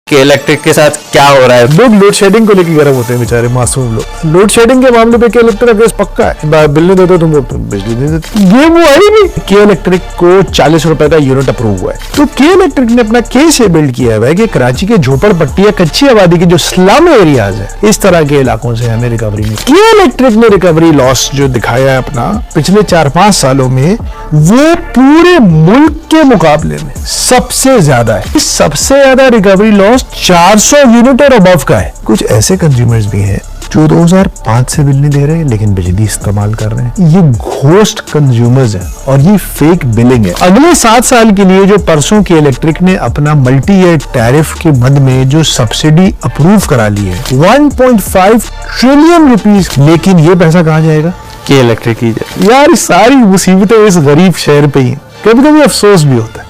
के इलेक्ट्रिक के साथ क्या हो रहा है। लोग लोड शेडिंग को लेकर गर्म होते हैं बेचारे मासूम लोग। लोड शेडिंग के मामले पे के इलेक्ट्रिक का केस पक्का है, बिल नहीं देते तुम बिजली नहीं देते, ये वो है ही नहीं। के इलेक्ट्रिक को 40 रुपए का यूनिट अप्रूव हुआ है। तो के इलेक्ट्रिक ने अपना केस बिल्ड किया है कि कराची के झोपड़पट्टी या कच्ची आबादी के जो स्लम एरियाज है, इस तरह के इलाकों से हमें रिकवरी नहीं। के इलेक्ट्रिक ने रिकवरी लॉस जो दिखाया है अपना पिछले 4-5 सालों में, वो पूरे मुल्क के मुकाबले में सबसे ज्यादा है। सबसे ज्यादा रिकवरी लॉस 400 यूनिट और अबव का है। कुछ ऐसे कंज्यूमर्स भी हैं जो 2005 से बिल नहीं दे रहे लेकिन बिजली इस्तेमाल कर रहे हैं। ये घोस्ट कंज्यूमर्स हैं और ये फेक बिलिंग है। अगले 7 साल के लिए जो परसों की इलेक्ट्रिक ने अपना मल्टी ईयर टैरिफ के मद में जो सब्सिडी अप्रूव करा ली है 1.5 ट्रिलियन रुपीस, लेकिन ये पैसा कहाँ जाएगा? के इलेक्ट्रिक की यार सारी मुसीबतें इस गरीब शहर पे ही। कभी कभी अफसोस भी होता है।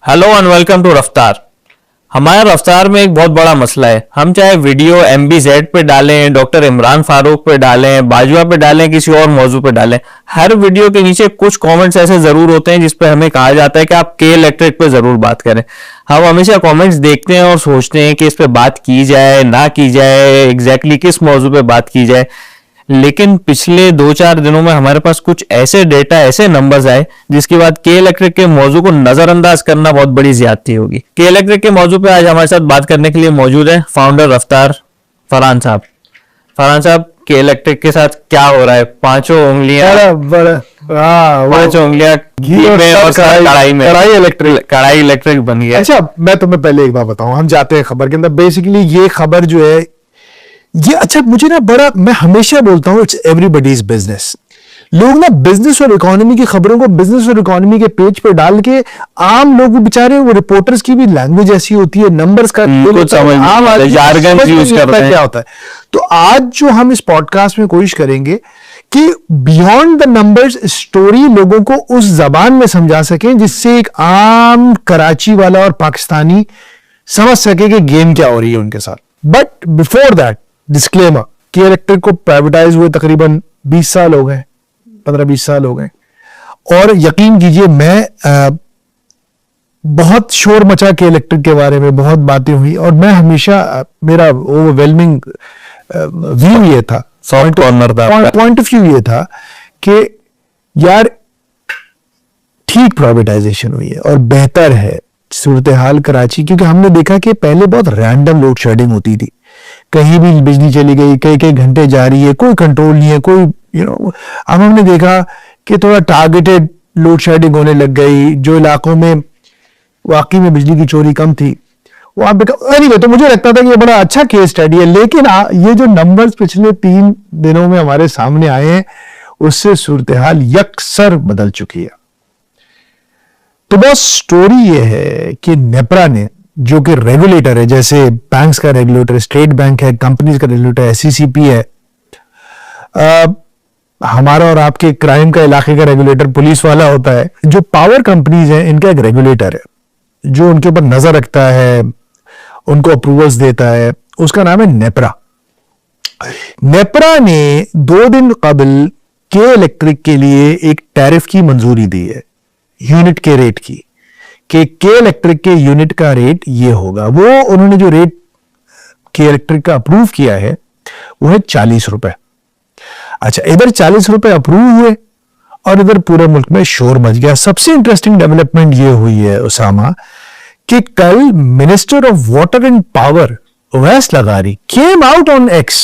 हेलो एंड वेलकम टू रफ्तार। हमारा रफ्तार में एक बहुत बड़ा मसला है। हम चाहे वीडियो MBZ पे डालें, डॉक्टर इमरान फारूक पे डालें, बाजवा पे डालें, किसी और मौजू पे डालें, हर वीडियो के नीचे कुछ कमेंट्स ऐसे जरूर होते हैं जिसपे हमें कहा जाता है कि आप के इलेक्ट्रिक पे जरूर बात करें। हम हमेशा कमेंट्स देखते हैं और सोचते हैं कि इस पे बात की जाए ना की जाए, एग्जैक्टली किस मौजू पे बात की जाए। लेकिन पिछले 2-4 दिनों में हमारे पास कुछ ऐसे डेटा, ऐसे नंबर्स आए जिसके बाद के इलेक्ट्रिक के मौजू को नजरअंदाज करना बहुत बड़ी ज्यादती होगी। के इलेक्ट्रिक के मौजू पे आज हमारे साथ बात करने के लिए मौजूद है फाउंडर रफ्तार फरहान साहब। फरहान साहब, के इलेक्ट्रिक के साथ क्या हो रहा है? पांचों उंगलियां घी में और कढ़ाई इलेक्ट्रिक बन गया। अच्छा, मैं तुम्हें पहले एक बात बताऊं, हम जाते हैं खबर के अंदर। बेसिकली ये खबर जो है ये, अच्छा मुझे ना बड़ा, मैं हमेशा बोलता हूँ इट्स एवरीबॉडीज बिजनेस। लोग ना बिजनेस और इकोनॉमी की खबरों को बिजनेस और इकोनॉमी के पेज पे डाल के, आम लोग बेचारे, वो रिपोर्टर्स की भी लैंग्वेज ऐसी होती है, नंबर्स का जारगन यूज करते हैं, क्या होता है। तो आज जो हम इस पॉडकास्ट में कोशिश करेंगे कि बियॉन्ड द नंबर्स स्टोरी लोगों को उस जबान में समझा सकें जिससे एक आम कराची वाला और पाकिस्तानी समझ सके कि गेम क्या हो रही है उनके साथ। बट बिफोर दैट डिस्क्लेमर, के इलेक्ट्रिक को प्राइवेटाइज हुए तकरीबन 20 साल हो गए, 15-20 साल हो गए, और यकीन कीजिए मैं बहुत शोर मचा के इलेक्ट्रिक के बारे में, बहुत बातें हुई, और मैं हमेशा मेरा ओवरवेलमिंग व्यू ये था, पॉइंट ऑफ व्यू ये था कि यार ठीक प्राइवेटाइजेशन हुई है और बेहतर है सूरत हाल कराची, क्योंकि हमने देखा कि पहले बहुत रैंडम लोड शेडिंग होती थी, कहीं भी बिजली चली गई, कई घंटे जा रही है, कोई कंट्रोल नहीं है, कोई अब हमने देखा कि थोड़ा टारगेटेड लोड शेडिंग होने लग गई। जो इलाकों में वाकई में बिजली की चोरी कम थी वहां पे एनीवे, तो मुझे लगता था कि ये बड़ा अच्छा केस स्टडी है। लेकिन ये जो नंबर्स पिछले 3 दिनों में हमारे सामने आए हैं, उससे सूरत हाल यकसर बदल चुकी है। तो बस स्टोरी ये है कि नेपरा ने, जो कि रेगुलेटर है, जैसे बैंक्स का रेगुलेटर स्टेट बैंक है, कंपनीज का रेगुलेटर SCCP है, हमारा और आपके क्राइम का इलाके का रेगुलेटर पुलिस वाला होता है, जो पावर कंपनीज हैं इनका एक रेगुलेटर है जो उनके ऊपर नजर रखता है, उनको अप्रूवल्स देता है, उसका नाम है नेपरा। नेपरा ने 2 दिन कबल के इलेक्ट्रिक के लिए एक टैरिफ की मंजूरी दी है, यूनिट के रेट की, कि के इलेक्ट्रिक के यूनिट का रेट ये होगा। वो उन्होंने जो रेट के इलेक्ट्रिक का अप्रूव किया है वो है 40 रुपए। अच्छा, इधर 40 रुपए अप्रूव हुए और इधर पूरे मुल्क में शोर मच गया। सबसे इंटरेस्टिंग डेवलपमेंट ये हुई है उसामा कि कल minister of water and power Owais लगारी केम आउट ऑन X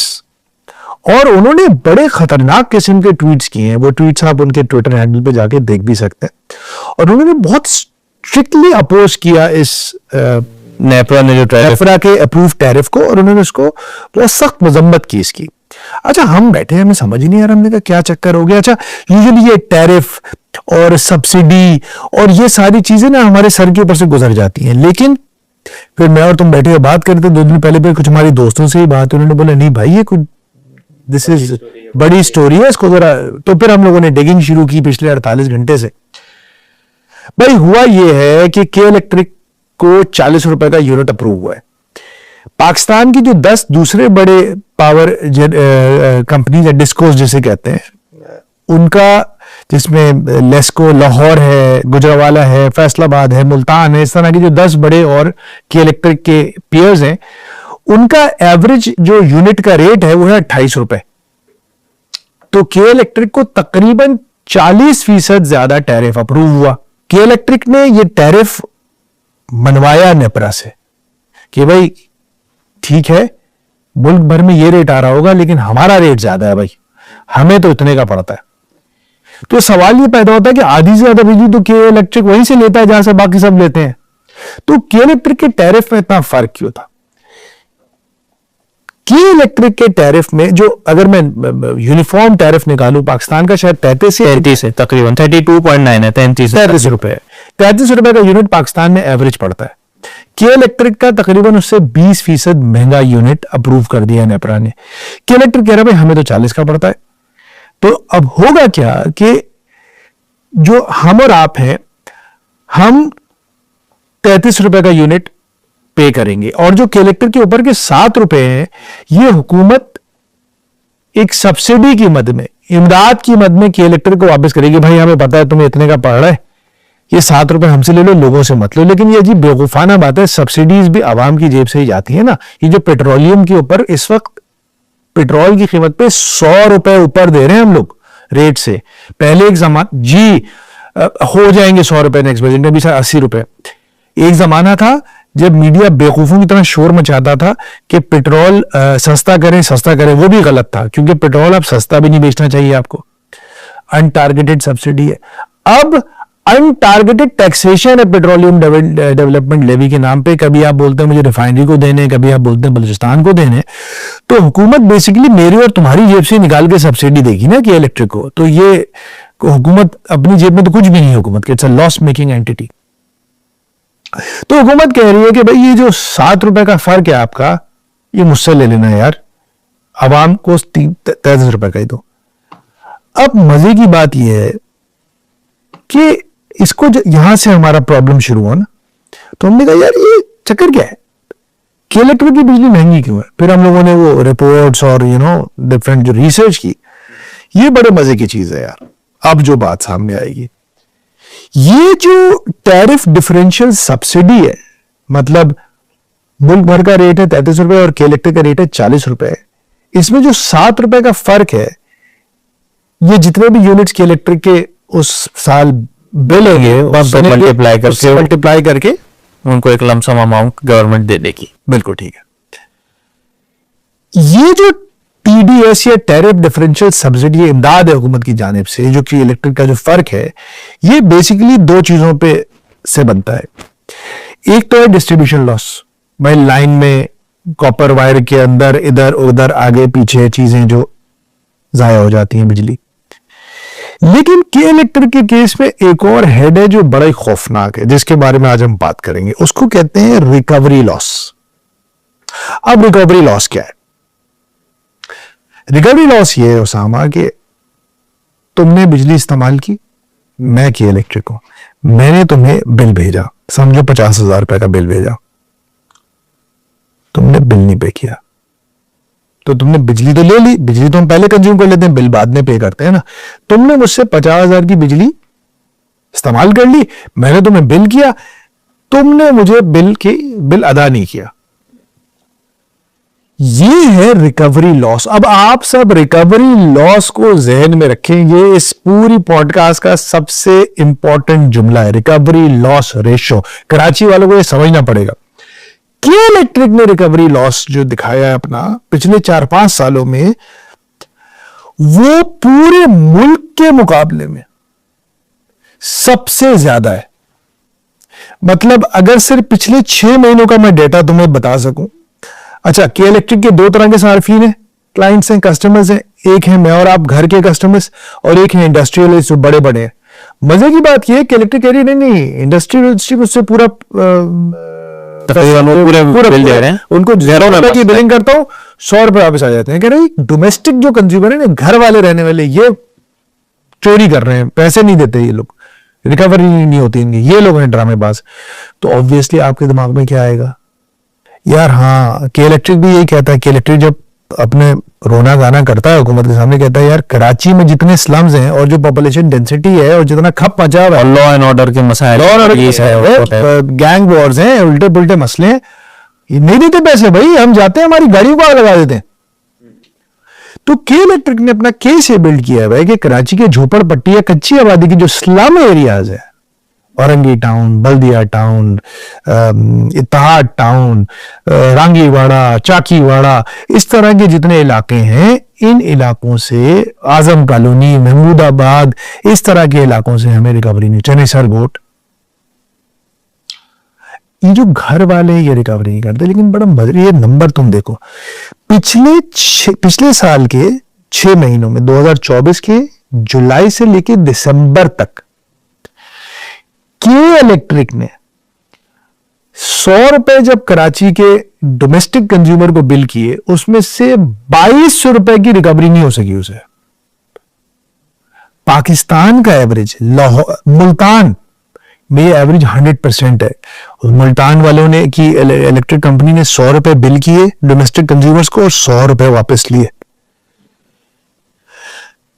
और उन्होंने बड़े खतरनाक किस्म के ट्वीट्स किए हैं। वो ट्वीट्स आप उनके ट्विटर हैंडल पे जाके देख भी सकते हैं। और उन्होंने बहुत स्ट्रिक्टली अपोज किया इस नेपरा ने जो नेपरा के अप्रूव टैरिफ को, और उन्होंने उसको बहुत सख्त मजम्मत की इसकी। अच्छा, हम बैठे, हमें समझ ही नहीं आ रहा, हमने कहा क्या चक्कर हो गया। अच्छा, यूजुअली ये टैरिफ और सब्सिडी और ये सारी चीजें ना हमारे सर के ऊपर से गुजर जाती हैं, लेकिन फिर मैं और तुम बैठे हुए बात करते 2 दिन पहले पे कुछ हमारी दोस्तों से ही बात, उन्होंने बोला नहीं भाई ये कुछ दिस इज बड़ी स्टोरी है, इसको जरा। तो फिर हम लोगों ने डिगिंग शुरू की पिछले 48 घंटे से। भाई हुआ ये है कि के इलेक्ट्रिक को 40 रुपए का यूनिट अप्रूव हुआ है। पाकिस्तान की जो 10 दूसरे बड़े पावर कंपनीज है, डिस्कोस जिसे कहते हैं, उनका जिसमें लेस्को, लाहौर है, गुजरावाला है, फैसलाबाद है, मुल्तान है, इस तरह के जो 10 बड़े और के इलेक्ट्रिक के पेयर्स हैं, उनका एवरेज जो यूनिट का रेट है वो है 28 रुपए। तो के इलेक्ट्रिक को तकरीबन 40% ज्यादा टैरिफ अप्रूव हुआ। के इलेक्ट्रिक ने ये टैरिफ मनवाया नेपरा से कि भाई ठीक है, मुल्क भर में ये रेट आ रहा होगा लेकिन हमारा रेट ज्यादा है भाई, हमें तो इतने का पड़ता है। तो सवाल ये पैदा होता है कि आधी से ज्यादा बिजली तो के इलेक्ट्रिक वहीं से लेता है जहां से बाकी सब लेते हैं। तो के इलेक्ट्रिक के टैरिफ में इतना फर्क क्यों था? के इलेक्ट्रिक के टैरिफ में जो, अगर मैं यूनिफॉर्म टैरिफ निकालूं, पाकिस्तान का शायद 33 है, तकरीबन 32.9 है, 33 रुपए, 33 रुपए का यूनिट पाकिस्तान में एवरेज पड़ता है। के इलेक्ट्रिक का तकरीबन उससे 20% महंगा यूनिट अप्रूव कर दिया नेपरा ने। के इलेक्ट्रिक कह रहा है भाई हमें तो 40 का पड़ता है। तो अब होगा क्या कि जो हम और आप हैं, हम 33 रुपए का यूनिट पे करेंगे, और जो के इलेक्ट्रिक के ऊपर के 7 रुपए हैं, ये हुकूमत एक सब्सिडी की मद में, इमदाद की मद में के इलेक्ट्रिक को वापस करेगी। भाई हमें पता है तुम्हें इतने का पड़ रहा है, ये 7 रुपए हमसे ले लो, लोगों से मत लो। लेकिन ये अजीब बेवकूफाना बात है, सब्सिडीज भी आवाम की जेब से ही जाती है ना। ये जो पेट्रोलियम के ऊपर इस वक्त पेट्रोल की कीमत पे 100 रुपए ऊपर दे रहे हैं हम लोग रेट से। पहले एक जमाना जी हो जाएंगे 100 रुपए नेक्स्ट बजट में भी 80 रुपए। एक जमाना था जब मीडिया बेवकूफों की तरह शोर मचाता था कि पेट्रोल सस्ता करें, वो भी गलत था, क्योंकि पेट्रोल अब सस्ता भी नहीं बेचना चाहिए आपको। अनटारगेटेड सब्सिडी है। अब अनटारगेटेड टैक्सेशन है पेट्रोलियम डेवलपमेंट लेवी के नाम पे। कभी आप बोलते हैं मुझे रिफाइनरी को देने, कभी आप बोलते हैं बलूचिस्तान को देने। तो हुकूमत बेसिकली मेरी और तुम्हारी जेब से निकाल के सब्सिडी देगी ना कि इलेक्ट्रिक को। तो ये हुकूमत अपनी जेब में तो कुछ भी नहीं है हुकूमत के, it's a loss making entity. तो हुकूमत कह रही है कि भाई ये जो 7 रुपए का फर्क है आपका, ये मुझसे ले लेना यार, आवाम को 33 रुपए का ही दो। अब मजे की बात यह है कि इसको यहां से हमारा प्रॉब्लम शुरू हुआ ना, तो हमने कहा यार ये चक्कर क्या है, कि इलेक्ट्रिक की बिजली महंगी क्यों है। फिर हम लोगों ने वो रिपोर्ट्स और डिफरेंट जो रिसर्च की, ये बड़े मजे की चीज है यार। अब जो बात सामने आएगी, ये जो टैरिफ डिफरेंशियल सब्सिडी है, मतलब मुल्क भर का रेट है 33 रुपए और के इलेक्ट्रिक का रेट है 40 रुपए, इसमें जो 7 रुपए का फर्क है, ये जितने भी यूनिट्स के इलेक्ट्रिक के उस साल बिल होंगे मल्टीप्लाई करके उनको एक लमसम अमाउंट गवर्नमेंट दे देगी। बिल्कुल ठीक है। ये जो टीडीएस या टैरिफ डिफरेंशियल सब्सिडी इमदाद है हुकूमत की जानिब से, जो कि इलेक्ट्रिक का जो फर्क है, ये बेसिकली 2 चीजों पे से बनता है। एक तो है डिस्ट्रीब्यूशन लॉस, भाई लाइन में कॉपर वायर के अंदर इधर उधर आगे पीछे चीजें जो जाया हो जाती हैं बिजली। लेकिन के इलेक्ट्रिक के केस में एक और हेड है जो बड़ा ही खौफनाक है, जिसके बारे में आज हम बात करेंगे। उसको कहते हैं रिकवरी लॉस। अब रिकवरी लॉस क्या है? रिकवरी लॉस ये है उसामा कि तुमने बिजली इस्तेमाल की, मैं की इलेक्ट्रिक हूं, मैंने तुम्हें बिल भेजा, समझो 50,000 रुपए का बिल भेजा, तुमने बिल नहीं पे किया, तो तुमने बिजली तो ले ली, बिजली तो हम पहले कंज्यूम कर लेते हैं, बिल बाद में पे करते हैं ना। तुमने मुझसे 50,000 की बिजली इस्तेमाल कर ली, मैंने तुम्हें बिल किया, तुमने मुझे बिल अदा नहीं किया। ये है रिकवरी लॉस। अब आप सब रिकवरी लॉस को जहन में रखेंगे, इस पूरी पॉडकास्ट का सबसे इंपॉर्टेंट जुमला है रिकवरी लॉस रेशो। कराची वालों को ये समझना पड़ेगा। के इलेक्ट्रिक ने रिकवरी लॉस जो दिखाया है अपना पिछले 4-5 सालों में, वो पूरे मुल्क के मुकाबले में सबसे ज्यादा है। मतलब अगर सिर्फ पिछले 6 महीनों का मैं डेटा तुम्हें बता सकूं। अच्छा, के इलेक्ट्रिक के 2 तरह के सार्फिन हैं, क्लाइंट्स हैं, कस्टमर्स हैं। एक है मैं और आप घर के कस्टमर्स, और एक है इंडस्ट्रियलिस्ट जो बड़े बड़े हैं। मजे की बात यह है कि इलेक्ट्रिक एरिया नहीं, इंडस्ट्रियलिस्ट उससे पूरा पूरे बिल दे रहे हैं, उनको 0 रुपए की बिलिंग करता हूं, 100 रुपए वापस आ जाते हैं। कह रहे डोमेस्टिक जो कंज्यूमर है ना, घर वाले रहने वाले, ये चोरी कर रहे हैं, पैसे नहीं देते ये लोग, रिकवरी नहीं होती इनकी, ये लोग हैं ड्रामेबाज। तो ऑब्वियसली आपके दिमाग में क्या आएगा यार? हाँ, के इलेक्ट्रिक भी यही कहता है कि इलेक्ट्रिक जब अपने रोना गाना करता है हुकूमत के सामने, कहता है यार कराची में जितने स्लम्स हैं और जो पॉपुलेशन डेंसिटी है और जितना खप मचा हुआ और है, लॉ एंड ऑर्डर के मसाइल, गैंग वॉर्स हैं, उल्टे पुल्टे मसले हैं, ये नहीं देते पैसे भाई, हम जाते हैं हमारी गाड़ियों को आग लगा देते हैं। तो के इलेक्ट्रिक ने अपना केस ये बिल्ड किया है कि कराची के झोपड़पट्टी या कच्ची आबादी की जो स्लम एरियाज है, औरंगी टाउन, बल्दिया टाउन, इत्तेहाद टाउन, रांगीवाड़ा, चाकीवाड़ा, इस तरह के जितने इलाके हैं, इन इलाकों से, आजम कॉलोनी, महमूदाबाद, इस तरह के इलाकों से हमें रिकवरी नहीं, चने सरगोट, ये जो घर वाले ये रिकवरी नहीं करते। लेकिन बड़ा मजे, ये नंबर तुम देखो, पिछले साल के 6 महीनों में 2024 के जुलाई से लेकर दिसंबर तक के इलेक्ट्रिक ने 100 रुपए जब कराची के डोमेस्टिक कंज्यूमर को बिल किए, उसमें से 2200 रुपए की रिकवरी नहीं हो सकी उसे। पाकिस्तान का एवरेज, मुल्तान में एवरेज 100% है। मुल्तान वालों ने की इलेक्ट्रिक कंपनी ने 100 रुपए बिल किए डोमेस्टिक कंज्यूमर्स को और 100 रुपए वापस लिए।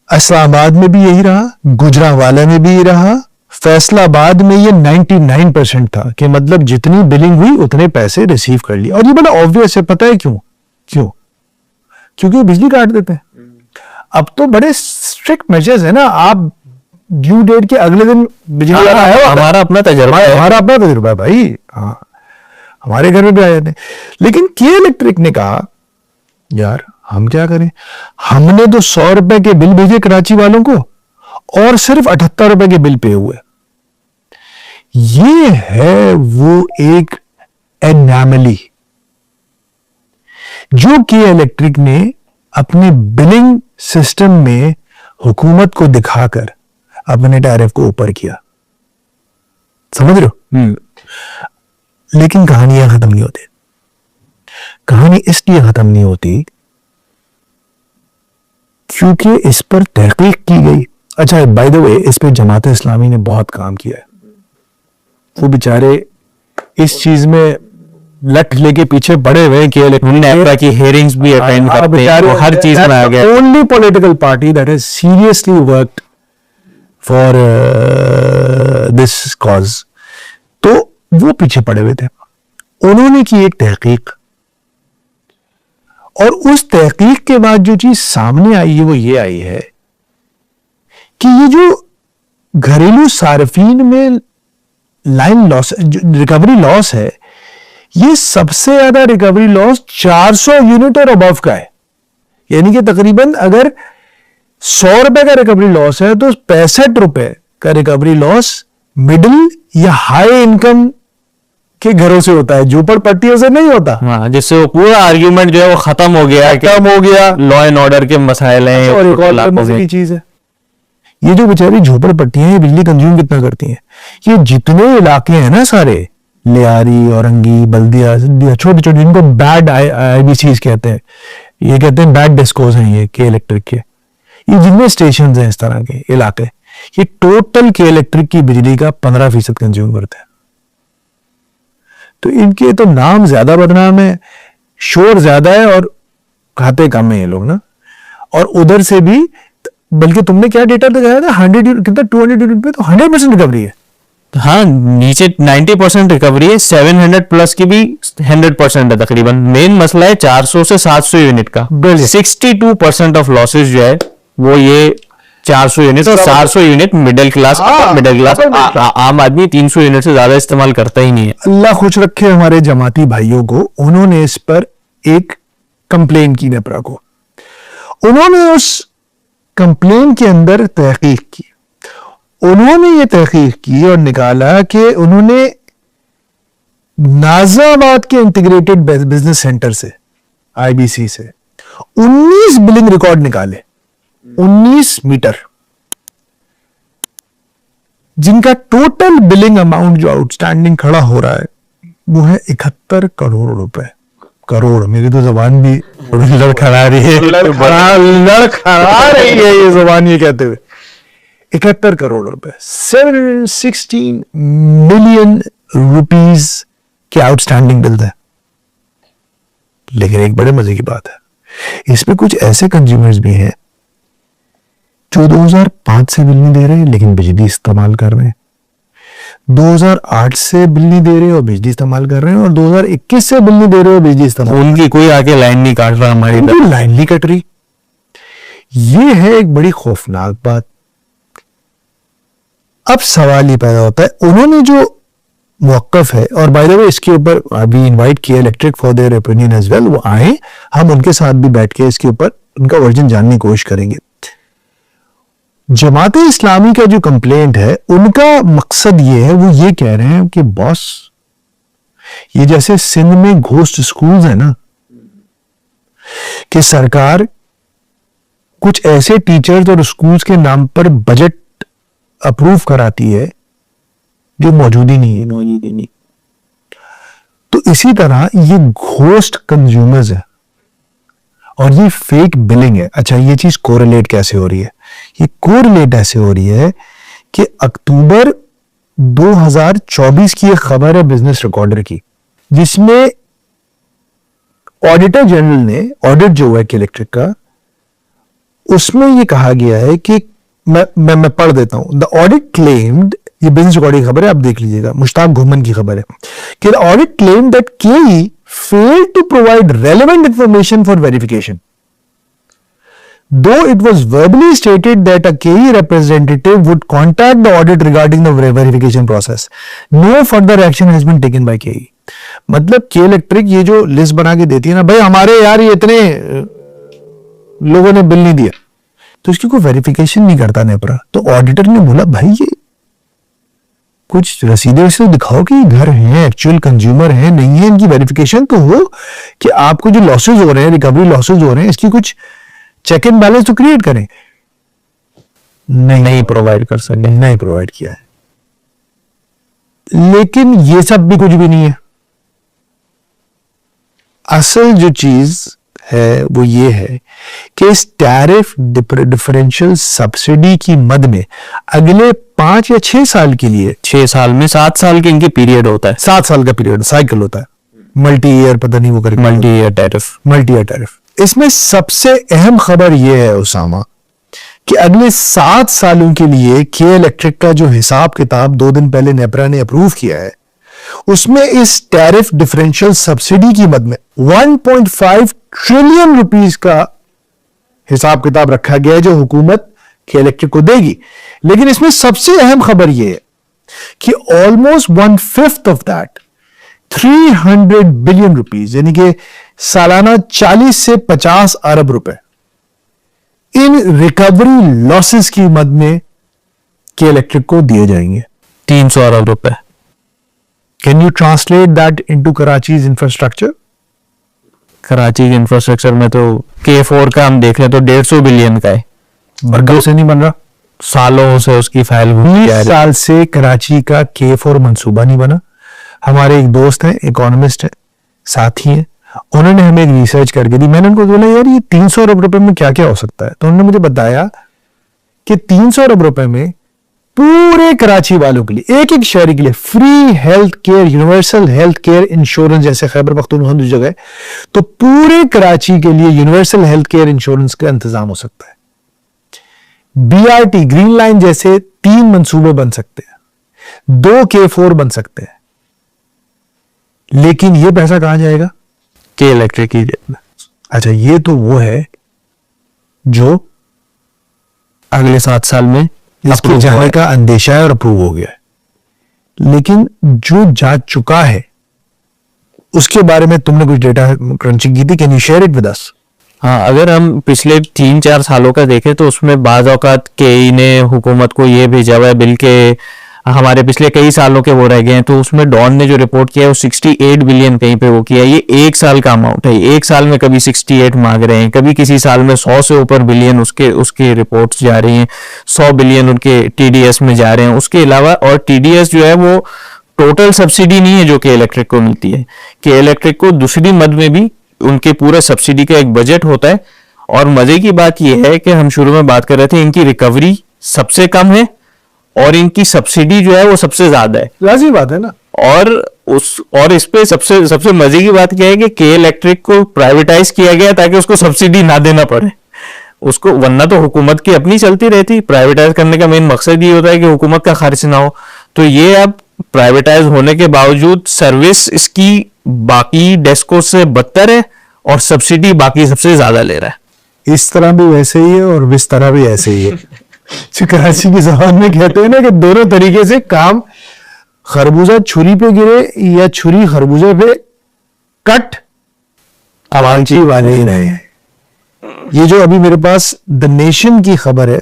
इस्लामाबाद में भी यही रहा, गुजरांवाला में भी यही रहा, फैसलाबाद में ये 99% था कि मतलब जितनी बिलिंग हुई उतने पैसे रिसीव कर लिए। और ये बड़ा ऑब्वियस है, पता है क्यों? क्योंकि बिजली काट देते हैं। अब तो बड़े स्ट्रिक्ट मेजर्स है ना, आप ड्यू डेट के अगले दिन बिजली है, हमारा अपना तजर्बा है भाई। हाँ, हमारे घर में भी आ जाते हैं। लेकिन के इलेक्ट्रिक ने कहा यार हम क्या करें, हमने तो 100 रुपए के बिल भेजे कराची वालों को और सिर्फ 78 रुपए के बिल पे हुए। ये है वो एक एनॉमली जो कि इलेक्ट्रिक ने अपने बिलिंग सिस्टम में हुकूमत को दिखाकर अपने टैरिफ को ऊपर किया। समझ रहे हो? लेकिन कहानियां खत्म नहीं होती। कहानी इसलिए खत्म नहीं होती क्योंकि इस पर तहकीक की गई। अच्छा, बाय द वे, इस पे जमात इस्लामी ने बहुत काम किया है। वो बेचारे इस चीज में लट लेके पीछे पड़े हुए कि नेपरा की हेयरिंग्स भी अटेंड करते हैं, वो हर चीज में आ गया। Only political party that has seriously worked for this cause. तो वो पीछे पड़े हुए थे। उन्होंने की एक तहकीक, और उस तहकीक के बाद जो चीज सामने आई है वो ये आई है कि ये जो घरेलू सार्फिन में लाइन लॉस, रिकवरी लॉस है, ये सबसे ज्यादा रिकवरी लॉस 400 यूनिट और अबव का है। यानी कि तकरीबन अगर 100 रुपए का रिकवरी लॉस है तो 65 रुपए का रिकवरी लॉस मिडिल या हाई इनकम के घरों से होता है, झोपड़पट्टियों से नहीं होता। हाँ, जिससे वो पूरा आर्ग्यूमेंट जो है वो खत्म हो गया, लॉ एंड ऑर्डर के मसाइल हैं। और एक और मजे की चीज है, ये जो बेचारी झोपड़पट्टियां हैं, बिजली कंज्यूम कितना करती हैं? ये जितने इलाके हैं ना सारे, लियारी, औरंगी, बल्दिया, छोटे छोटे, जिनको बैड IBCs कहते हैं, ये कहते हैं बैड डिस्कोज हैं ये के इलेक्ट्रिक के, ये जितने स्टेशन हैं इस तरह के इलाके, ये टोटल के इलेक्ट्रिक की बिजली का 15% कंज्यूम करते हैं। तो इनके तो नाम ज्यादा बदनाम है, शोर ज्यादा है और खाते कम है ये लोग ना। और उधर से भी, बल्कि तुमने क्या डेटा दिखाया था, 100 कितना 200 यूनिट पे तो 100% रिकवरी है। हाँ, नीचे 90% रिकवरी है, 700 प्लस की भी 100% है तकरीबन। मेन मसला है 400 से 700 यूनिट का। 62% ऑफ लॉसेज जो है वो ये 400 यूनिट और 400 यूनिट मिडिल क्लास आम आदमी 300 यूनिट से ज्यादा इस्तेमाल करता ही नहीं है। अल्लाह खुश रखे हमारे जमाती भाइयों को। उन्होंने इस पर एक कंप्लेन की नेपरा को। उन्होंने उस कंप्लेन के अंदर तहकीक की। उन्होंने ये तहकीक की और निकाला कि उन्होंने नाजाबाद के इंटीग्रेटेड बिजनेस सेंटर से, IBC से 19 बिलिंग रिकॉर्ड निकाले, 19 मीटर, जिनका टोटल बिलिंग अमाउंट जो आउटस्टैंडिंग खड़ा हो रहा है वो है 71 करोड़ रुपए। करोड़, मेरी तो जबान भी लड़खड़ा रही है, लड़खड़ा रही है ये जबान ये कहते हुए। 71 करोड़ रुपए, 716 मिलियन रुपीस के आउटस्टैंडिंग बिल है। लेकिन एक बड़े मजे की बात है, इसमें कुछ ऐसे कंज्यूमर्स भी हैं जो 2005 से बिल नहीं दे रहे लेकिन बिजली इस्तेमाल कर रहे हैं, 2008 से बिल नहीं दे रहे और बिजली इस्तेमाल कर रहे हैं, और 2021 से बिल नहीं दे रहे और बिजली इस्तेमाल, उनकी कोई आके लाइन नहीं काट रहा हमारी तरफ। उनकी लाइन नहीं कट रही। ये है एक बड़ी खौफनाक बात। अब सवाल ये पैदा होता है, उन्होंने जो मौकफ है, और बाय द वे इसके ऊपर अभी इनवाइट किया electric for their opinion as well, वो आए, हम उनके साथ भी बैठ के इसके ऊपर उनका वर्जन जानने की कोशिश करेंगे। जमात इस्लामी का जो कंप्लेंट है, उनका मकसद ये है, वो ये कह रहे हैं कि बॉस, ये जैसे सिंध में घोस्ट स्कूल्स है ना, कि सरकार कुछ ऐसे टीचर्स और स्कूल्स के नाम पर बजट अप्रूव कराती है जो मौजूद ही नहीं। तो इसी तरह ये घोस्ट कंज्यूमर्स है और ये फेक बिलिंग है। अच्छा, ये चीज कोरिलेट कैसे हो रही है? ये कोरिलेट ऐसे हो रही है कि अक्टूबर 2024 की एक खबर है बिजनेस रिकॉर्डर की, जिसमें ऑडिटर जनरल ने ऑडिट जो है इलेक्ट्रिक का, उसमें ये कहा गया है कि मैं पढ़ देता हूं। द ऑडिट क्लेम्ड, ये बिजनेस रिकॉर्ड की खबर है, आप देख लीजिएगा, मुश्ताक घुमन की खबर है कि द ऑडिट क्लेम्ड दैट केई failed to provide relevant information for verification. Though it was verbally stated that a KE representative would contact the audit regarding the verification process, no further action has been taken by KE. मतलब के electric ये जो list बना के देती है ना, भाई हमारे यार ये इतने लोगों ने बिल नहीं दिया, तो इसकी कोई वेरिफिकेशन नहीं करता नेपरा। तो ऑडिटर ने बोला, भाई ये कुछ रसीदें से दिखाओ कि घर हैं, एक्चुअल कंज्यूमर हैं, नहीं है, इनकी वेरिफिकेशन तो हो कि आपको जो लॉसेज हो रहे हैं, रिकवरी लॉसेज हो रहे हैं, इसकी कुछ चेक एंड बैलेंस तो क्रिएट करें। नहीं प्रोवाइड कर सके, नहीं प्रोवाइड किया है। लेकिन ये सब भी कुछ भी नहीं है। असल जो चीज है वो ये है कि इस टैरिफ डिफरेंशियल सब्सिडी की मद में अगले 5 या 6 साल के लिए, 6 साल में 7 साल के इनकी पीरियड होता है, 7 साल का पीरियड साइकिल होता है, मल्टी ईयर, पता नहीं वो करके मल्टी ईयर टैरिफ। इसमें सबसे अहम खबर यह है उसामा कि अगले 7 सालों के लिए के इलेक्ट्रिक का जो हिसाब किताब 2 दिन पहले नेपरा ने अप्रूव किया है, उसमें इस टैरिफ डिफरेंशियल सब्सिडी की मद में 1.5 ट्रिलियन रुपीस का हिसाब किताब रखा गया है जो हुकूमत के इलेक्ट्रिक को देगी। लेकिन इसमें सबसे अहम खबर यह है कि almost 1/5 of that 300 billion rupees, यानी कि सालाना 40 से 50 अरब रुपए इन रिकवरी लॉसेस की मद में के इलेक्ट्रिक को दिए जाएंगे। 300 अरब रुपए। Can you translate that into Karachi infrastructure? Karachi के इंफ्रास्ट्रक्चर में तो K4 का हम देख रहे तो 150 बिलियन का है, बरकत से नहीं बन रहा। सालों से उसकी फाइल 20 साल से कराची का K4 मंसूबा नहीं बना। हमारे एक दोस्त हैं, इकोनॉमिस्ट है, साथी हैं, उन्होंने हमें एक रिसर्च करके दी। मैंने उनको बोला, यार ये 300 अरब रुपए में क्या क्या हो सकता है? तो उन्होंने मुझे बताया कि 300 अरब रुपए में पूरे कराची वालों के लिए, एक एक शहरी के लिए free health care, universal health care insurance, जैसे खैबर पख्तूनख्वा दूसरी जगह है, तो पूरे कराची के लिए यूनिवर्सल हेल्थ केयर इंश्योरेंस का इंतजाम हो सकता है। BRT ग्रीन लाइन जैसे 3 मंसूबे बन सकते हैं, 2 K4 बन सकते हैं। लेकिन ये पैसा कहां जाएगा? के इलेक्ट्रिक की। अच्छा, ये तो वो है जो अगले 7 साल में इसके जाने का अंदेशा है और अप्रूव हो गया है। लेकिन जो जा चुका है उसके बारे में तुमने कुछ डेटा क्रंचिंग की थी, can you share it with us? हाँ, अगर हम पिछले 3-4 सालों का देखें तो उसमें बाज़ औक़ात केई ने हुकूमत को ये भेजा हुआ है बिल के हमारे पिछले कई सालों के वो रह गए हैं, तो उसमें डॉन ने जो रिपोर्ट किया है वो 68 बिलियन कहीं पे वो किया है। ये 1 साल का अमाउंट है, 1 साल में कभी 68 मांग रहे हैं, कभी किसी साल में 100 से ऊपर बिलियन उसके रिपोर्ट्स जा रही हैं, 100 बिलियन उनके TDS में जा रहे हैं। उसके अलावा और TDS जो है वो टोटल सब्सिडी नहीं है जो के इलेक्ट्रिक को मिलती है। के इलेक्ट्रिक को दूसरी मद में भी उनके पूरे सब्सिडी का एक बजट होता है। और मजे की बात यह है कि हम शुरू में बात कर रहे थे, इनकी रिकवरी सबसे कम है और इनकी सब्सिडी जो है वो सबसे ज्यादा है। लाज़मी बात है ना। और और इस पे सबसे सबसे मजे की बात क्या है कि के इलेक्ट्रिक को प्राइवेटाइज किया गया ताकि उसको सब्सिडी ना देना पड़े उसको, वरना तो हुकूमत की अपनी चलती रहती। प्राइवेटाइज करने का मेन मकसद ये होता है कि हुकूमत का खर्च ना हो। तो ये अब प्राइवेटाइज होने के बावजूद सर्विस इसकी बाकी डेस्को से बदतर है और सब्सिडी बाकी सबसे ज्यादा ले रहा है। इस तरह भी वैसे ही है और इस तरह भी ऐसे ही है। जो कराची की जबान में कहते हैं ना कि दोनों तरीके से काम, खरबूजा छुरी पे गिरे या छुरी खरबूजे पे कट, अवांची वाले ही रहे हैं। ये जो अभी मेरे पास द नेशन की खबर है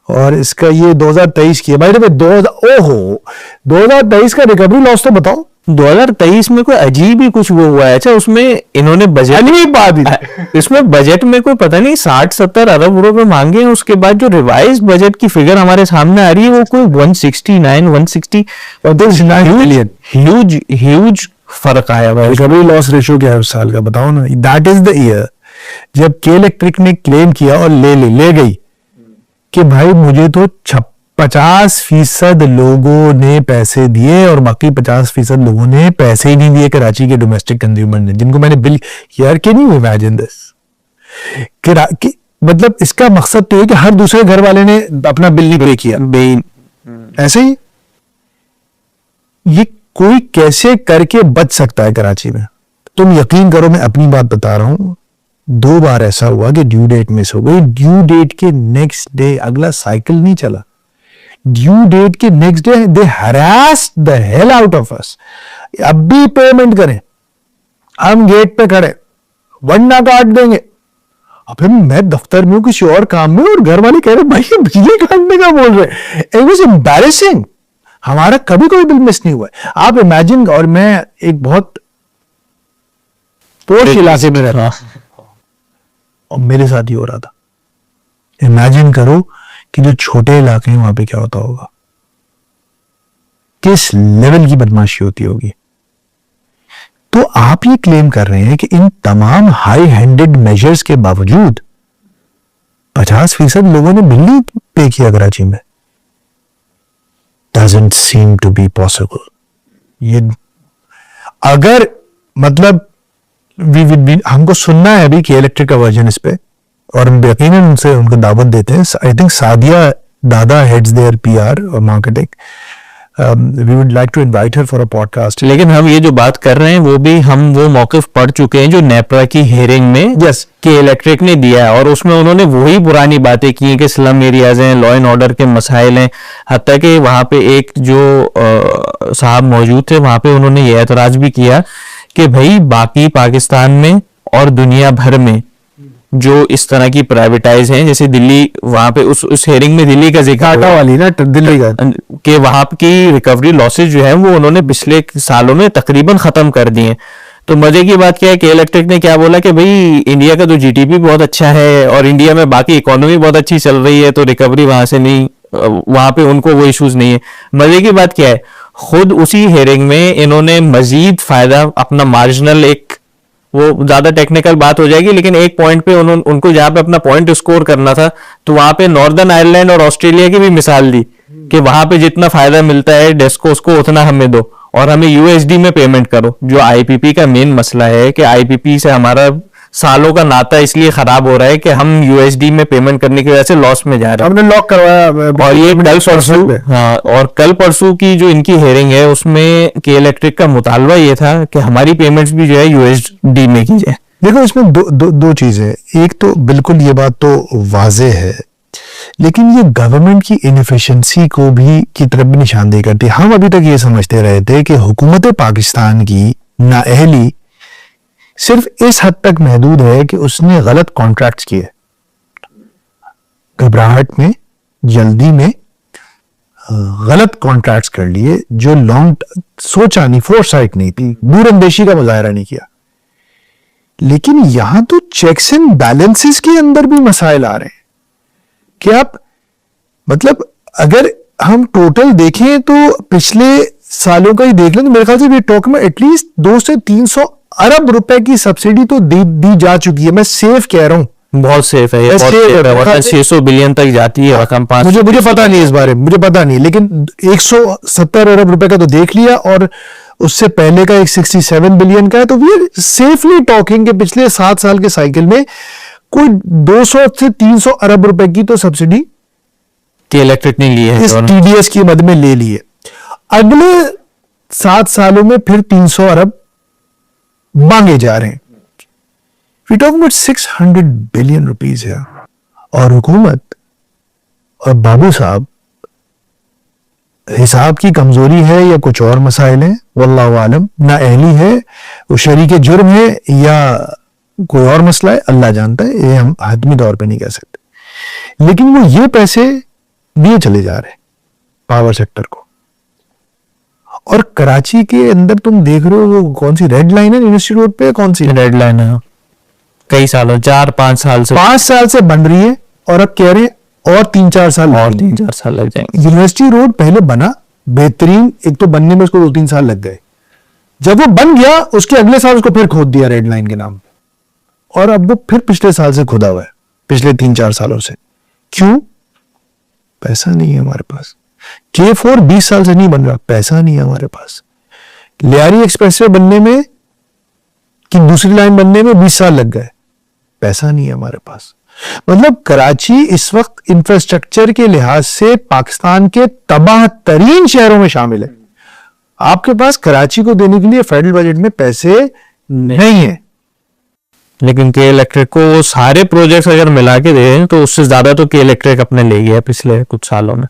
और इसका ये 2023 की है भाई। 2023 का रिकवरी लॉस तो बताओ। 2023 में कोई अजीब ही कुछ वो हुआ है। अच्छा, उसमें इन्होंने बजट इसमें बजट में कोई पता नहीं 60-70 अरब रुपए मांगे हैं। उसके बाद जो रिवाइज बजट की फिगर हमारे सामने आ रही है वो कोई 169 बिलियन। ह्यूज फर्क आया भाई। रिकवरी लॉस रेशियो क्या है उस साल का बताओ ना। दैट इज द ईयर जब के इलेक्ट्रिक ने क्लेम किया और ले गई कि भाई मुझे तो 50% लोगों ने पैसे दिए और बाकी 50% लोगों ने पैसे ही नहीं दिए कराची के डोमेस्टिक कंज्यूमर ने, जिनको मैंने बिल, यार कैन यू इमेजिन दिस। मतलब इसका मकसद तो है कि हर दूसरे घर वाले ने अपना बिल नहीं पे किया। ऐसे ही ये कोई कैसे करके बच सकता है कराची में? तुम यकीन करो, मैं अपनी बात बता रहा हूं, 2 बार ऐसा हुआ कि ड्यू डेट मिस हो गई। ड्यू डेट के नेक्स्ट डे अगला साइकिल नहीं चला। ड्यू डेट के next day they harassed the hell out of us. अब भी पेमेंट करें, हम गेट पे खड़े, वरना काट देंगे। अब फिर मैं दफ्तर में हूं किसी और काम में और घर वाले कह रहे भाई ये बिजली काटने का बोल रहे। It was embarrassing. हमारा कभी कोई बिल मिस नहीं हुआ है, आप इमेजिन। और मैं एक बहुत पोश इलाके में रहता और मेरे साथ ही हो रहा था। इमेजिन करो कि जो छोटे इलाके हैं वहां पे क्या होता होगा, किस लेवल की बदमाशी होती होगी। तो आप ये क्लेम कर रहे हैं कि इन तमाम हाई हैंडेड मेजर्स के बावजूद 50% लोगों ने बिल नहीं पे किया कराची में। Doesn't seem to be possible. ये अगर मतलब हमको सुनना है अभी के इलेक्ट्रिक का वर्जन इस पे, और हम यकीनन उनसे उनको दावत देते हैं। आई think Sadia Dada heads their PR और marketing. We would like to invite her for a podcast. लेकिन हम ये जो बात कर रहे हैं वो भी हम वो मौकिफ पढ़ चुके हैं जो नेपरा की हियरिंग में यस के इलेक्ट्रिक ने दिया है, और उसमें उन्होंने वही पुरानी बातें की हैं कि स्लम एरियाज हैं, लॉ एंड ऑर्डर के मसाइल हैं। हत्ता कि वहां पे एक जो साहब मौजूद थे वहां पे उन्होंने ये एतराज भी किया कि भाई बाकी पाकिस्तान में और दुनिया भर में जो इस तरह की प्राइवेटाइज हैं, जैसे दिल्ली, वहां पे उस हेयरिंग में दिल्ली का जिक्र टाटा वाली ना दिल्ली का, कि वहां की रिकवरी लॉसेज जो है वो उन्होंने पिछले सालों में तकरीबन खत्म कर दिए। तो मजे की बात क्या है कि इलेक्ट्रिक ने क्या बोला कि भाई इंडिया का तो जीडीपी बहुत अच्छा है और इंडिया में बाकी इकोनॉमी बहुत अच्छी चल रही है, तो रिकवरी वहां से नहीं, वहां पे उनको वो इश्यूज नहीं है। मजे की बात क्या है, खुद उसी हेयरिंग में इन्होंने मजीद फायदा अपना मार्जिनल, एक वो ज्यादा टेक्निकल बात हो जाएगी, लेकिन एक पॉइंट पे उनको जहां पे अपना पॉइंट स्कोर करना था तो वहां पे नॉर्दर्न आयरलैंड और ऑस्ट्रेलिया की भी मिसाल दी कि वहां पे जितना फायदा मिलता है डेस्कोस को उतना हमें दो और हमें यूएसडी में पेमेंट करो। जो आईपीपी का मेन मसला है कि आईपीपी से हमारा सालों का नाता इसलिए खराब हो रहा है कि हम यूएसडी में पेमेंट करने की वजह से लॉस में जा रहे हैं। हमने लॉक करवाया और ये कल परसों, हाँ, और कल परसों की जो इनकी हेयरिंग है उसमें के इलेक्ट्रिक का मुतालबा ये था कि हमारी पेमेंट्स भी जो है यूएसडी में की जाए। देखो इसमें दो चीजें, एक तो बिल्कुल ये बात तो वाजे है, लेकिन ये गवर्नमेंट की इनएफिशिएंसी को भी की तरफ भी निशानदेही करती है। हम अभी तक ये समझते रहे थे कि हुकूमत पाकिस्तान की नाअहली सिर्फ इस हद तक महदूद है कि उसने गलत कॉन्ट्रैक्ट्स किए, घबराहट में, जल्दी में गलत कॉन्ट्रैक्ट्स कर लिए जो लॉन्ग सोचा नहीं, फोरसाइट नहीं थी, दूरअंदेशी का मुजाहरा नहीं किया। लेकिन यहां तो चेक्स एंड बैलेंसेस के अंदर भी मसाइल आ रहे हैं कि आप मतलब अगर हम टोटल देखें तो पिछले सालों का ही देख लें तो मेरे ख्याल से टॉक में एटलीस्ट 200 से 300 अरब रुपए की सब्सिडी तो दी जा चुकी है। मैं सेफ कह रहा हूं, बहुत सेफ है, 600 बिलियन तक जाती है रकम। मुझे पता नहीं इस बारे में, मुझे पता नहीं, लेकिन 170 अरब रुपए का तो देख लिया और उससे पहले का एक 67 बिलियन का है। तो वी आर सेफली टॉकिंग के पिछले 7 साल के साइकिल में कोई 200 से 300 अरब रुपए की तो सब्सिडी कि इलेक्ट्रिक नहीं ली है इस टीडीएस की मद में ले ली है। अगले 7 सालों में फिर 300 अरब मांगे जा रहे हैं। We talk about 600 billion rupees है। और हुकूमत और बाबू साहब हिसाब की कमजोरी है या कुछ और मसाइल हैं, वल्लाहु आलम, ना अहली है, वो शरीके जुर्म है या कोई और मसला है, अल्लाह जानता है, ये हम हतमी तौर पे नहीं कह सकते। लेकिन वो ये पैसे दिए चले जा रहे हैं पावर सेक्टर को। और कराची के अंदर तुम देख रहे हो वो कौन सी रेड लाइन है यूनिवर्सिटी रोड पे, कौन सी रेड लाइन है, कई सालों 4-5 साल से 5 साल से बन रही है और अब कह रहे हैं और 3-4 साल और 3-4 साल लग जाएंगे। यूनिवर्सिटी रोड पहले बना बेहतरीन, एक तो बनने में उसको 2-3 साल लग गए। जब वो बन गया उसके अगले साल उसको फिर खोद दिया रेड लाइन के नाम पे, और अब वो फिर पिछले साल से खुदा हुआ है, पिछले 3-4 सालों से। क्यों? पैसा नहीं है हमारे पास। K4 20 साल से नहीं बन रहा, पैसा नहीं है हमारे पास। लियारी एक्सप्रेसवे बनने में कि दूसरी लाइन बनने में 20 साल लग गए, पैसा नहीं है हमारे पास। मतलब कराची इस वक्त इंफ्रास्ट्रक्चर के लिहाज से पाकिस्तान के तबाह तरीन शहरों में शामिल है। आपके पास कराची को देने के लिए फेडरल बजट में पैसे नहीं है। लेकिन के इलेक्ट्रिक को वो सारे प्रोजेक्ट्स अगर मिला के दें तो उससे ज्यादा तो के इलेक्ट्रिक अपने ले गया पिछले कुछ सालों में।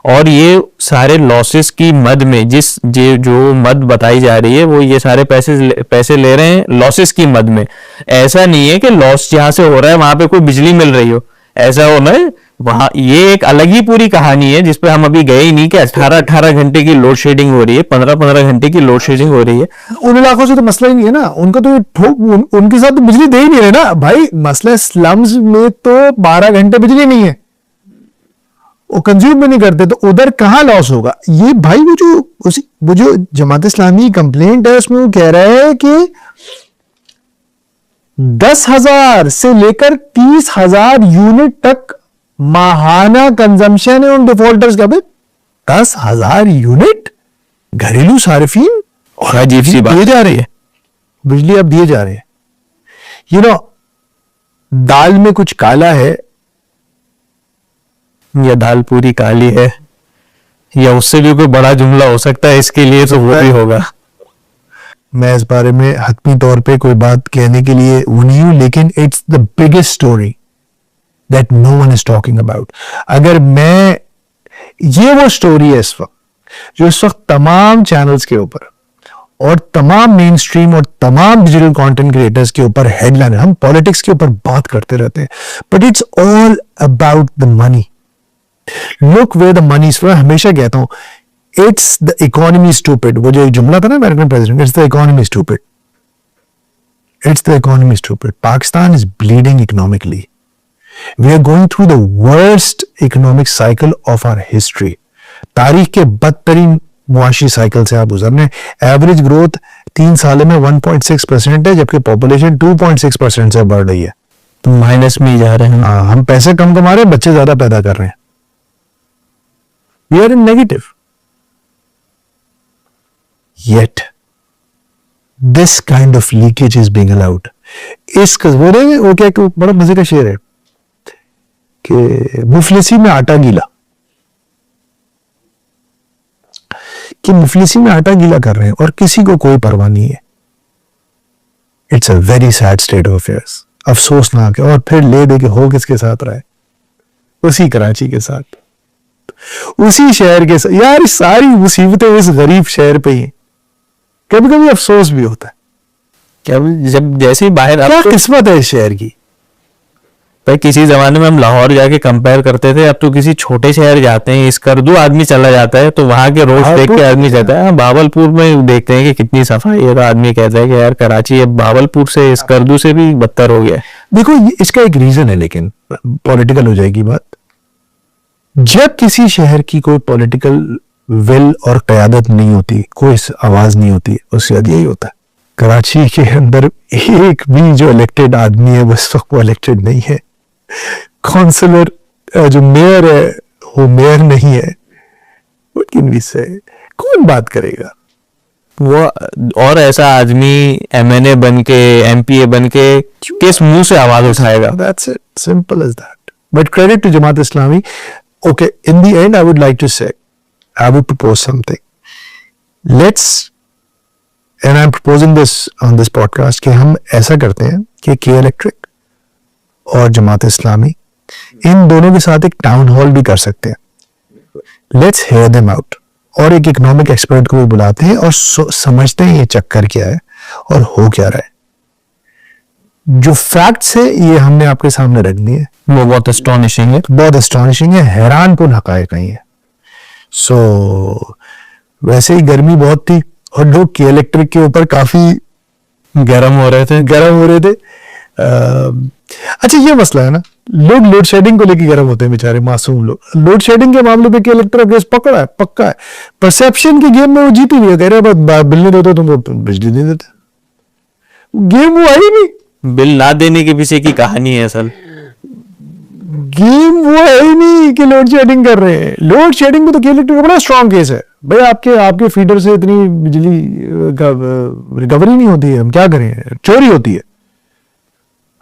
और ये सारे लॉसेस की मद में जो मद बताई जा रही है वो ये सारे पैसे ले रहे हैं लॉसेस की मद में। ऐसा नहीं है कि लॉस जहां से हो रहा है वहां पे कोई बिजली मिल रही हो, ऐसा होना है वहां। ये एक अलग ही पूरी कहानी है जिसपे हम अभी गए ही नहीं कि 18-18 घंटे की लोड शेडिंग हो रही है, 15-15 घंटे की लोड शेडिंग हो रही है। उन इलाकों से तो मसला ही नहीं है ना, उनका तो उनके साथ तो बिजली दे ही नहीं रहे ना भाई। मसला स्लम्स में तो 12 घंटे बिजली नहीं है, वो कंज्यूम भी नहीं करते, तो उधर कहां लॉस होगा। ये भाई वो जो जमात इस्लामी कंप्लेंट है उसमें वो कह रहा है कि 10,000 से लेकर 30,000 यूनिट तक माहाना कंजम्पशन है उन डिफॉल्टर्स का। भाई 10,000 यूनिट घरेलू सार्फिन और अजीब सी बात दिए जा रही है, बिजली अब दिए जा रहे हैं। दाल में कुछ काला है या दाल पूरी काली है, या उससे भी कोई बड़ा जुमला हो सकता है, इसके लिए तो वो भी होगा। मैं इस बारे में हतमी तौर पे कोई बात कहने के लिए वो नहीं हूं, लेकिन it's the biggest story that no one is talking about. अगर ये वो स्टोरी है इस वक्त जो इस वक्त तमाम चैनल्स के ऊपर और तमाम मेन स्ट्रीम और तमाम डिजिटल कंटेंट क्रिएटर्स के ऊपर हेडलाइन। हम पॉलिटिक्स के ऊपर बात करते रहते हैं, but it's all about the money. Look where the money is. हमेशा कहता हूं इट्स द इकोनॉमी स्टूपिड। वो जो एक जुमला था ना American president, it's the economy stupid, it's the economy stupid. Pakistan is bleeding economically. We are going through the worst economic cycle of our history. तारीख के बदतरीन मुआशी साइकिल से आप गुजर रहे हैं। एवरेज ग्रोथ 3 साल में 1.6% है, जबकि पॉपुलेशन 2.6% से बढ़ रही है। तो माइनस में ही जा रहे हैं। हम पैसे कम कमा रहे हैं, बच्चे ज्यादा पैदा कर रहे हैं। We are in negative. Yet this kind of leakage is being allowed. वो क्या एक बड़ा मजे का शेर है कि मुफलिसी में आटा गीला, कि मुफलिसी में आटा गीला कर रहे हैं और किसी को कोई परवाह नहीं है। It's a very sad state of affairs. अफसोसनाक है। और फिर ले दे के हो किसके साथ रहा है? उसी कराची के साथ, उसी शहर के साथ। यार सारी मुसीबतें इस गरीब शहर पे ही हैं। कभी कभी अफसोस भी होता है, क्या जब जैसे ही बाहर क्या तो किस्मत है इस शहर की। भाई किसी जमाने में हम लाहौर जाके कंपेयर करते थे, अब तो किसी छोटे शहर जाते हैं, स्कर्दू आदमी चला जाता है तो वहां के रोड देख के आदमी कहता है। बावलपुर में देखते हैं कि कितनी सफाई है तो आदमी कहता है कि यार कराची अब बावलपुर से स्कर्दू से भी बदतर हो गया। देखो इसका एक रीजन है, लेकिन पॉलिटिकल हो जाएगी बात। जब किसी शहर की कोई पॉलिटिकल विल और क़यादत नहीं होती, कोई आवाज नहीं होती, उससे यही होता है। कराची के अंदर एक भी जो इलेक्टेड आदमी है बस वो इलेक्टेड नहीं है। काउंसलर जो मेयर है वो मेयर नहीं है। से कौन बात करेगा? वो और ऐसा आदमी MNA बन के MPA बन के किस मुंह से आवाज उठाएगा? That's it. Simple as that. But credit to Jamaat Islami. Okay, in the end, I would like to say, I would propose something. And I'm proposing this on this podcast, कि हम ऐसा करते हैं कि K Electric और जमात इस्लामी इन दोनों के साथ एक टाउन हॉल भी कर सकते हैं. Let's hear them out. और एक इकोनॉमिक एक्सपर्ट को भी बुलाते हैं और समझते हैं ये चक्कर क्या है और हो क्या रहा है. जो फैक्ट्स है ये हमने आपके सामने रख दिए. वो बहुत एस्टॉनिशिंग है, बहुत एस्टॉनिशिंग है, हैरान कुन हकायक नहीं है. सो वैसे ही गर्मी बहुत थी और लोग के इलेक्ट्रिक के ऊपर काफी गर्म हो रहे थे. अच्छा, ये मसला है ना, लोग लोड शेडिंग को लेकर गर्म होते हैं बेचारे मासूम लोग. लोड शेडिंग के मामले में के इलेक्ट्रिक केस पक्का है. परसेप्शन की गेम में वो जीती नहीं है. कह रहे हैं बिल नहीं देते तुमको बिजली नहीं देते. गेम वो आई नहीं. बिल ना देने के पीछे की कहानी है असल. गेम वो है ही नहीं कि लोड शेडिंग कर रहे हैं. लोड शेडिंग में तो के इलेक्ट्रिक का बड़ा स्ट्रॉन्ग केस है भाई. आपके फीडर से इतनी बिजली रिकवरी नहीं होती है, हम क्या करें, चोरी होती है.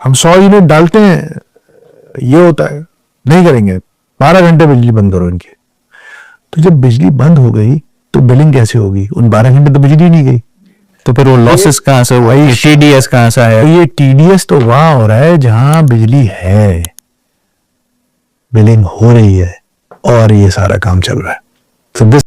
हम 100 यूनिट डालते हैं, ये होता है. नहीं करेंगे, 12 घंटे बिजली बंद करो इनकी. तो जब बिजली बंद हो गई तो बिलिंग कैसे होगी? उन 12 घंटे तो बिजली नहीं गई. तो फिर वो लॉसेस कहां से हुआ? ये TDS कहां से आया? तो ये TDS तो वहां हो रहा है जहां बिजली है, बिलिंग हो रही है और ये सारा काम चल रहा है. So this